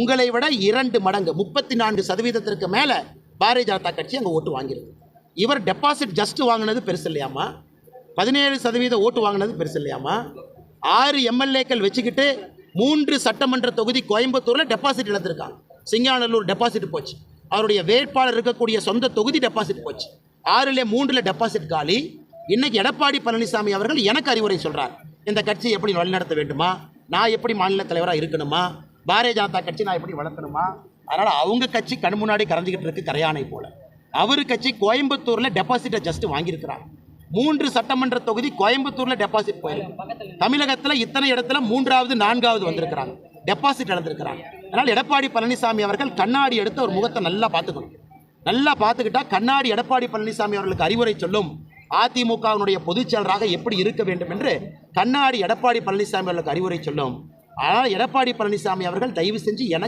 உங்களை விட 2 மடங்கு 34% மேலே பாரதிய ஜனதா கட்சி அங்கே ஓட்டு வாங்கியிருக்கு. இவர் டெபாசிட் ஜஸ்ட் வாங்கினது பெருசு இல்லையாமா, 17% ஓட்டு வாங்கினது பெருசு இல்லையாமா. 6 எம்எல்ஏக்கள் வச்சுக்கிட்டு 3 சட்டமன்ற தொகுதி கோயம்புத்தூரில் டெபாசிட் இழந்திருக்காங்க. சிங்காநல்லூர் டெபாசிட் போச்சு, அவருடைய வேட்பாளர் இருக்கக்கூடிய சொந்த தொகுதி டெபாசிட் போச்சு. 6ல் 3 டெபாசிட் காலி. இன்னைக்கு எடப்பாடி பழனிசாமி அவர்கள் எனக்கு அறிவுரை சொல்கிறார், இந்த கட்சியை எப்படி வழிநடத்த வேண்டுமா, நான் எப்படி மாநில தலைவராக இருக்கணுமா, பாரதிய ஜனதா கட்சி நான் எப்படி வளர்க்கணுமா. அதனால் அவங்க கட்சி கண் முன்னாடி கரைஞ்சிக்கிட்டு இருக்கு கரையானை போல. அவர் கட்சி கோயம்புத்தூரில் டெபாசிட்டை ஜஸ்ட் வாங்கியிருக்கிறார். 3 சட்டமன்ற தொகுதி கோயம்புத்தூரில் டெபாசிட் போயிருக்கு. தமிழகத்தில் இத்தனை இடத்துல 3வது 4வது வந்திருக்கிறாங்க, டெபாசிட் இழந்திருக்கிறாங்க. அதனால் எடப்பாடி பழனிசாமி அவர்கள் கண்ணாடி எடுத்து ஒரு முகத்தை நல்லா பார்த்துக்கணும். நல்லா பார்த்துக்கிட்டா கண்ணாடி எடப்பாடி பழனிசாமி அவர்களுக்கு அறிவுரை சொல்லும். அதிமுகவினுடைய பொதுச் செயலராக எப்படி இருக்க வேண்டும் என்று கண்ணாடி எடப்பாடி பழனிசாமி அவர்களுக்கு அறிவுரை சொல்லும். ஆனால் எடப்பாடி பழனிசாமி அவர்கள் தயவு செஞ்சு எனக்கு